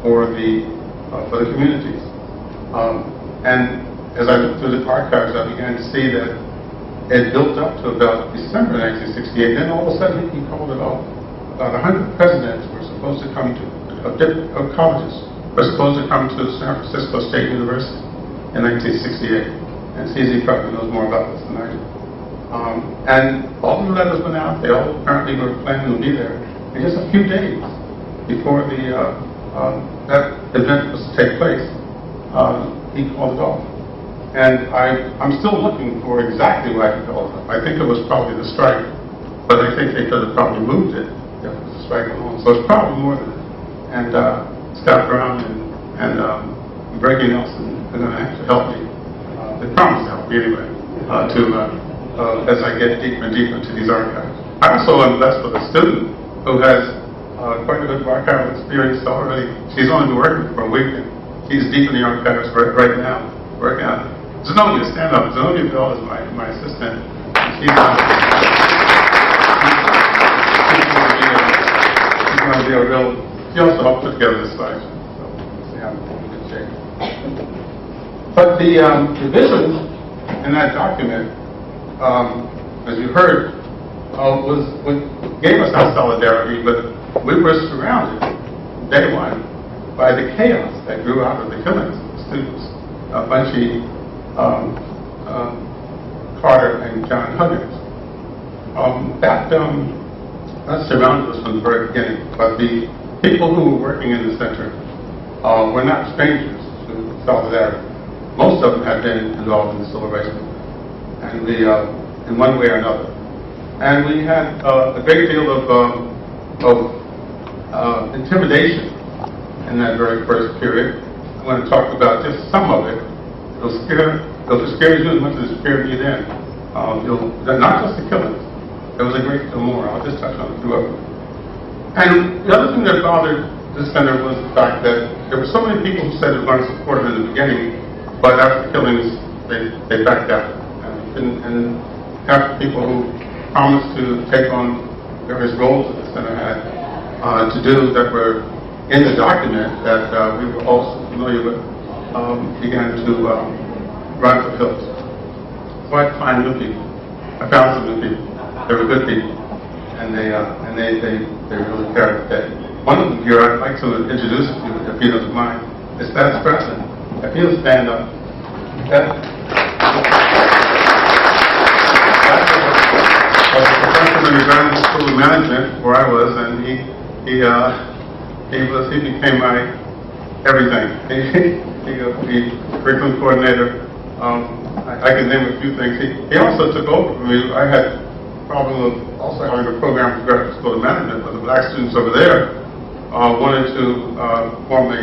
for the communities. And as I looked through the archives, I began to see that it built up to about December 1968. Then all of a sudden he called it off. About 100 presidents were supposed to come to different colleges were supposed to come to San Francisco State University in 1968. And CZ probably knows more about this than I do. And all the letters went out. They all apparently were planning to be there. And just a few days before that event was to take place, he called it off. And I'm still looking for exactly why he called it off. I think it was probably the strike, but I think they could have probably moved it if it was a strike alone. So it's probably more than that. And Scott Brown and Brady Nelson are going to have to help me. They promised to help me anyway, as I get deeper and deeper into these archives. I also am blessed with a student who has quite a bit of archival experience already. She's only been working for a week, and she's deep in the archives right now, working on it. Zenobia, stand up. Zenobia Bell is my assistant. She's going to be a real. She also helped put together this slide, so see how in good shape. But the vision in that document, as you heard, gave us our solidarity, but we were surrounded, day one, by the chaos that grew out of the killings of the students, Bunche, Carter, and John Huggins. That surrounded us from the very beginning, but the people who were working in the center were not strangers to solidarity. Most of them had been involved in the civil rights movement, and in one way or another. And we had a great deal of intimidation in that very first period. I'm going to talk about just some of it. It'll scare you as much as it scared me then. Not just the killings. There was a great deal more. I'll just touch on a few of them. And the other thing that bothered this center was the fact that there were so many people who said they were going to support it in the beginning, but after the killings, they backed out. And half the people who promised to take on various roles that the center had to do that were in the document that we were also familiar with began to run for hills. So I found new people. I found some new people. They were good people, and they really cared. One of them here, I'd like to introduce you, if you don't mind, is Stats Preston. If you'll stand up. That was a professor in the Graduate School of Management where I was, and he became my everything. He curriculum coordinator. I can name a few things. He also took over for me. I had a problem of also having a program for Graduate School of Management, but the black students over there wanted to form a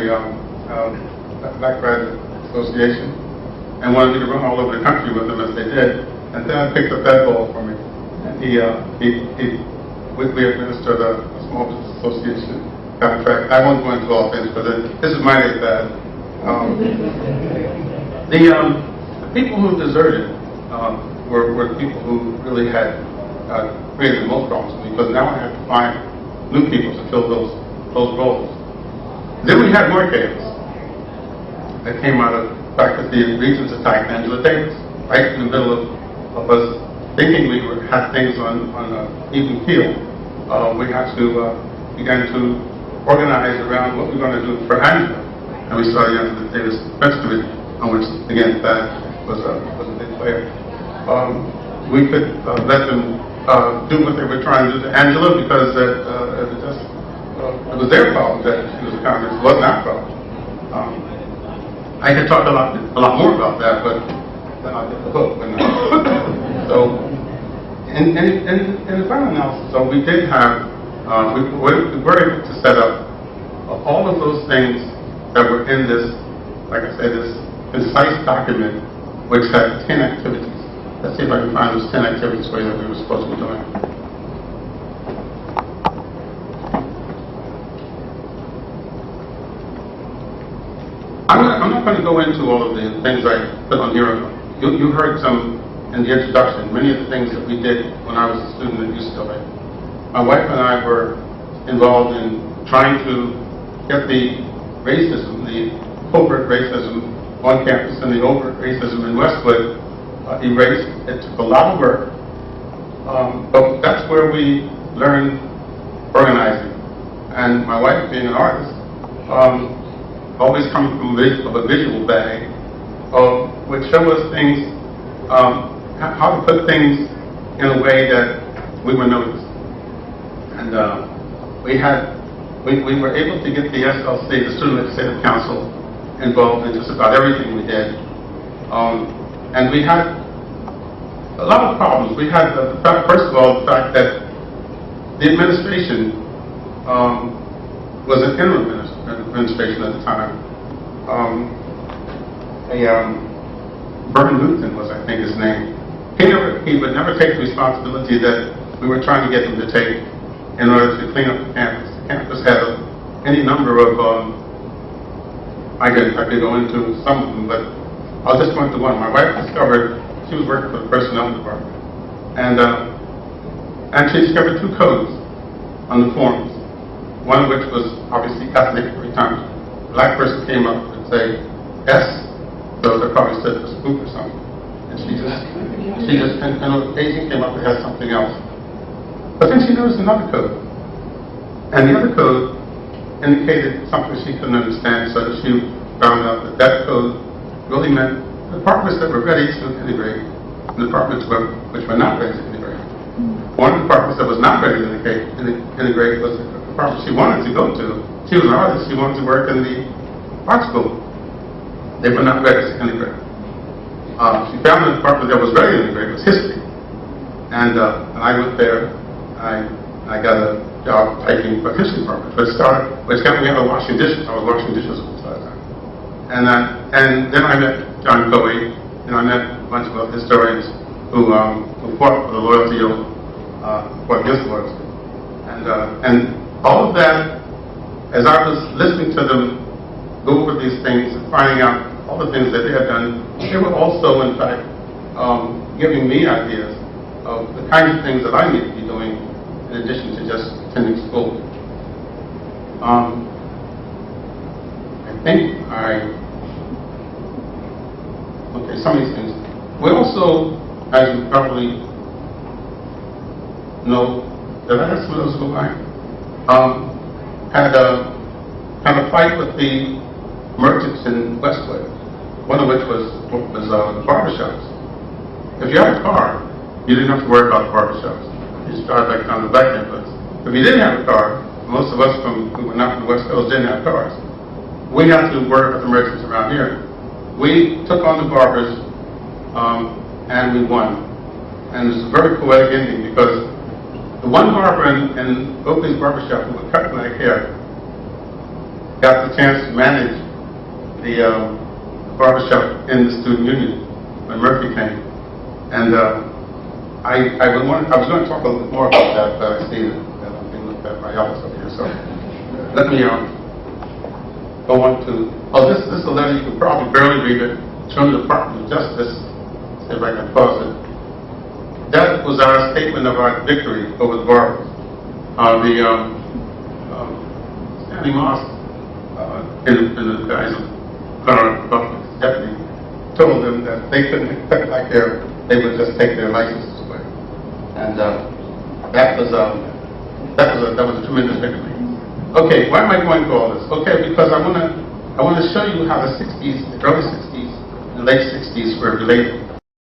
Black Graduate Association and wanted me to run all over the country with them as they did. And then I picked up that role for me. And we administered a small business association contract. I won't go into all things, but this is my name bad. The people who deserted were people who really had created the most problems, because now I had to find new people to fill those roles. Then we had more chaos that came out of the fact that the Regents attacked Angela Davis right in the middle of us thinking we had things on an even keel. We had to began to organize around what we were going to do for Angela, and we saw the Angela Davis Defense Committee, on which again that was a big player. We could let them do what they were trying to do to Angela, because it was their problem that she was a communist. It wasn't our problem. I could talk a lot more about that, but then I'll get the hook. So, in the final analysis, so we did have, we were able to set up all of those things that were in this, like I said, this concise document, which had 10 activities. Let's see if I can find those 10 activities for you that we were supposed to be doing. I'm not going to go into all of the things I put on here. You heard some in the introduction, many of the things that we did when I was a student at UCLA. My wife and I were involved in trying to get the racism, the covert racism on campus and the overt racism in Westwood erased. It took a lot of work, but that's where we learned organizing. And my wife, being an artist, always coming from a visual bag, would show us things, how to put things in a way that we were noticed. And we were able to get the SLC, the Student Legislative Council, involved in just about everything we did. And we had a lot of problems. We had, first of all, the fact that the administration was an interim administration at the time. Newton was, I think, his name. He would never take the responsibility that we were trying to get him to take in order to clean up the campus. The campus had any number of, I could go into some of them, but I'll just go into one. My wife discovered, she was working for the personnel department, and she discovered 2 codes on the forms. One of which was obviously ethnic. Every time a black person came up and say S, so they probably stood for spook or something. And and Asian came up and had something else. But then she noticed another code. And the other code indicated something she couldn't understand, so she found out that that code really meant departments that were ready to integrate and departments which were not ready to integrate. One of the departments that was not ready to integrate was the department she wanted to go to. She was an artist, she wanted to work in the art school. They were not ready to integrate. She found a department that was ready to integrate, was history. And I went there, I got a job typing for the history department. But it got me out of washing dishes. I was washing dishes all the time. And then I met John Coey, and I met a bunch of other historians who fought for the loyalty of, for against loyalty. And all of that, as I was listening to them go over these things and finding out all the things that they had done, they were also, in fact, giving me ideas of the kinds of things that I need to be doing in addition to just attending school. Some of these things. We also, as you probably know, did I have some of those go by? Had a fight with the merchants in Westwood, one of which was barbershops. If you had a car, you didn't have to worry about the barbershops. You just drive back down to the back neighborhoods. If you didn't have a car, most of us who were not from the West Coast didn't have cars. We had to work with the merchants around here. We took on the barbers, and we won. And it's a very poetic ending because the one barber in Oakley's barbershop who would cut my hair got the chance to manage the barbershop in the student union when Murphy came. And I was going to talk a little bit more about that, but I see that I'm being looked at by Alice up here. So let me go on to, this is a letter, you can probably barely read it. It's from the Department of Justice. See if I can pause it. That was our statement of our victory over the barbers. Stanley Moss, in the guise of Buffett's deputy, told them that they couldn't cut back there, they would just take their licenses away. And that was a tremendous victory. Okay, why am I going through all this? Okay, because I want to show you how the 60s, the early 60s, and late 60s were related.